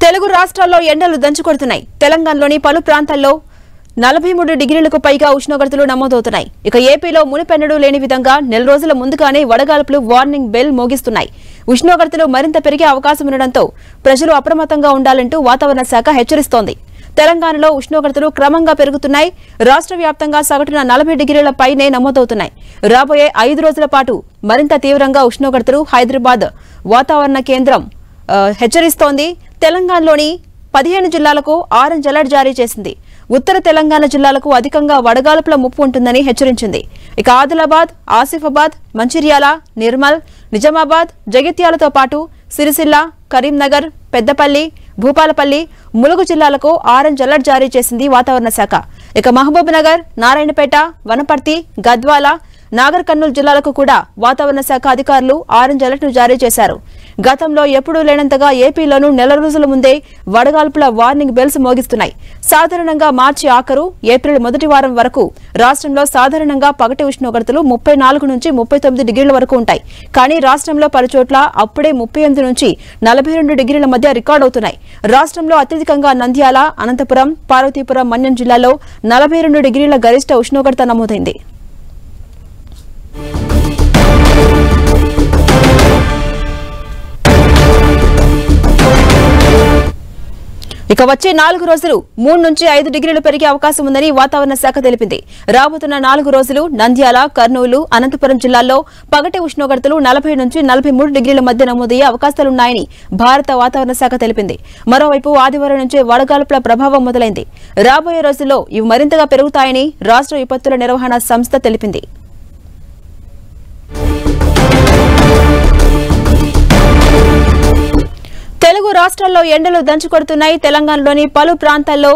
తెలుగు రాష్ట్రాల్లో ఎండలు దంచుకొడుతున్నాయి. తెలంగాణలోని పలు ప్రాంతాల్లో 43 డిగ్రీలకు పైగా ఉష్ణోగ్రతలు నమోదవుతున్నాయి. ఇక ఏపీలో మునిపెన్నడూ లేని విధంగా నెల రోజుల ముందుగానే వడగాల్పులు వార్నింగ్ బెల్ మోగిస్తున్నాయి. ఉష్ణోగ్రతలు మరింత పెరిగే అవకాశం ఉండడంతో ప్రజలు అప్రమత్తంగా ఉండాలంటూ వాతావరణ శాఖ హెచ్చరిస్తోంది. తెలంగాణలో ఉష్ణోగ్రతలు క్రమంగా పెరుగుతున్నాయి. రాష్ట్ర వ్యాప్తంగా సగటున 40 డిగ్రీల పైనే నమోదవుతున్నాయి. రాబోయే 5 రోజుల పాటు మరింత తీవ్రంగా ఉష్ణోగ్రతలు హైదరాబాద్ వాతావరణ కేంద్రం హెచ్చరిస్తోంది. తెలంగాణలోని 15 జిల్లాలకు ఆరెంజ్ అలర్ట్ జారీ చేసింది. ఉత్తర తెలంగాణ జిల్లాలకు అధికంగా వడగాల్పుల ముప్పు ఉంటుందని హెచ్చరించింది. ఇక ఆదిలాబాద్, ఆసిఫాబాద్, మంచిర్యాల, నిర్మల్, నిజామాబాద్, జగిత్యాలతో పాటు సిరిసిల్ల, కరీంనగర్, పెద్దపల్లి, భూపాలపల్లి, ములుగు జిల్లాలకు ఆరెంజ్ అలర్ట్ జారీ చేసింది వాతావరణ శాఖ. ఇక మహబూబ్ నగర్, నారాయణపేట, వనపర్తి, గద్వాల, నాగర్ కర్నూలు జిల్లాలకు కూడా వాతావరణ శాఖ అధికారులు ఆరెంజ్ అలర్ట్ ను జారీ చేశారు. గతంలో ఎప్పుడూ లేనంతగా ఏపీలోనూ నెల రోజుల ముందే వడగాల్పుల వార్నింగ్ బెల్స్ మోగిస్తున్నాయి. సాధారణంగా మార్చి ఆఖరు, ఏప్రిల్ మొదటి వారం వరకు రాష్ట్రంలో సాధారణంగా పగటి ఉష్ణోగ్రతలు 34 నుంచి 39 డిగ్రీల వరకు ఉంటాయి. కానీ రాష్ట్రంలో పలుచోట్ల అప్పుడే 38 నుంచి 42 డిగ్రీల మధ్య రికార్డవుతున్నాయి. రాష్ట్రంలో అత్యధికంగా నంద్యాల, అనంతపురం, పార్వతీపురం, మన్యం జిల్లాలో 42 డిగ్రీల గరిష్ట ఉష్ణోగ్రత నమోదైంది. ఇక వచ్చే 4 రోజులు 3 నుంచి 5 డిగ్రీలు పెరిగే అవకాశం ఉందని వాతావరణ శాఖ తెలిపింది. రాబోతున్న 4 రోజులు నంద్యాల, కర్నూలు, అనంతపురం జిల్లాల్లో పగటి ఉష్ణోగ్రతలు 40 నుంచి 43 డిగ్రీల మధ్య నమోదయ్యే అవకాశాలున్నాయని భారత వాతావరణ శాఖ తెలిపింది. మరోవైపు ఆదివారం నుంచే వడగాల్పుల ప్రభావం మొదలైంది. రాబోయే రోజుల్లో ఇవి మరింతగా పెరుగుతాయని రాష్ట్ర విపత్తుల నిర్వహణ సంస్థ తెలిపింది. తెలుగు రాష్ట్రాల్లో ఎండలు దంచుకొడుతున్నాయి. తెలంగాణలోని పలు ప్రాంతాల్లో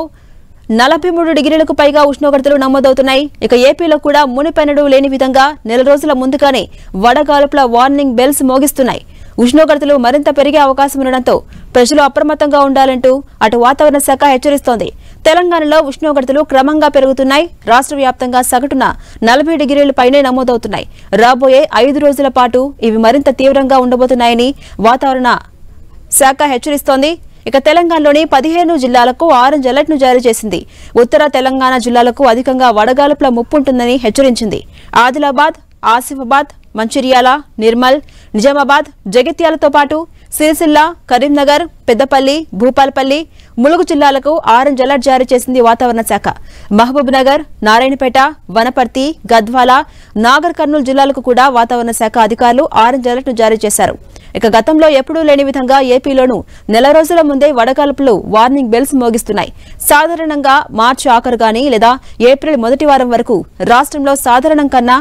43 డిగ్రీలకు పైగా ఉష్ణోగ్రతలు నమోదవుతున్నాయి. ఇక ఏపీలో కూడా మునిపెన్నడూ లేని విధంగా నెల రోజుల ముందుగానే వడగాల్పుల వార్నింగ్ బెల్స్ మోగిస్తున్నాయి. ఉష్ణోగ్రతలు మరింత పెరిగే అవకాశం ఉండడంతో ప్రజలు అప్రమత్తంగా ఉండాలంటూ అటు వాతావరణ శాఖ హెచ్చరిస్తోంది. తెలంగాణలో ఉష్ణోగ్రతలు క్రమంగా పెరుగుతున్నాయి. రాష్ట్ర వ్యాప్తంగా సగటున 40 డిగ్రీల పైనే నమోదవుతున్నాయి. రాబోయే 5 రోజుల పాటు ఇవి మరింత తీవ్రంగా ఉండబోతున్నాయని వాతావరణ శాఖ హెచ్చరిస్తోంది. ఇక తెలంగాణలోని 15 జిల్లాలకు ఆరెంజ్ అలర్ట్ ను జారీ చేసింది. ఉత్తర తెలంగాణ జిల్లాలకు అధికంగా వడగాల్పుల ముప్పు ఉంటుందని హెచ్చరించింది. ఆదిలాబాద్, ఆసిఫాబాద్, మంచిర్యాల, నిర్మల్, నిజామాబాద్, జగిత్యాలతో పాటు సిరిసిల్ల, కరీంనగర్, పెద్దపల్లి, భూపాలపల్లి, ములుగు జిల్లాలకు ఆరెంజ్ అలర్ట్ జారీ చేసింది వాతావరణ శాఖ. మహబూబ్ నగర్, నారాయణపేట, వనపర్తి, గద్వాల, నాగర్ కర్నూలు జిల్లాలకు కూడా వాతావరణ శాఖ అధికారులు ఆరెంజ్ అలర్ట్ ను జారీ చేశారు. ఇక గతంలో ఎప్పుడూ లేని విధంగా ఏపీలోనూ నెల రోజుల ముందే వడగాల్పులు వార్నింగ్ బెల్స్ మోగిస్తున్నాయి. సాధారణంగా మార్చి ఆఖరు గానీ లేదా ఏప్రిల్ మొదటి వారం వరకు రాష్ట్రంలో సాధారణం కన్నా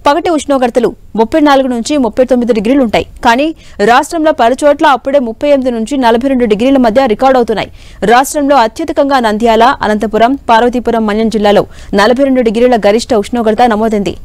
పగటి ఉష్ణోగ్రతలు 34 నుంచి 39 డిగ్రీలు ఉంటాయి. కానీ రాష్ట్రంలో పలుచోట్ల అప్పుడే 38 నుంచి 42 డిగ్రీల మధ్య రికార్డవుతున్నాయి. రాష్ట్రంలో అత్యధికంగా నంద్యాల, అనంతపురం, పార్వతీపురం, మన్యం జిల్లాలో 42 డిగ్రీల గరిష్ట ఉష్ణోగ్రత నమోదైంది.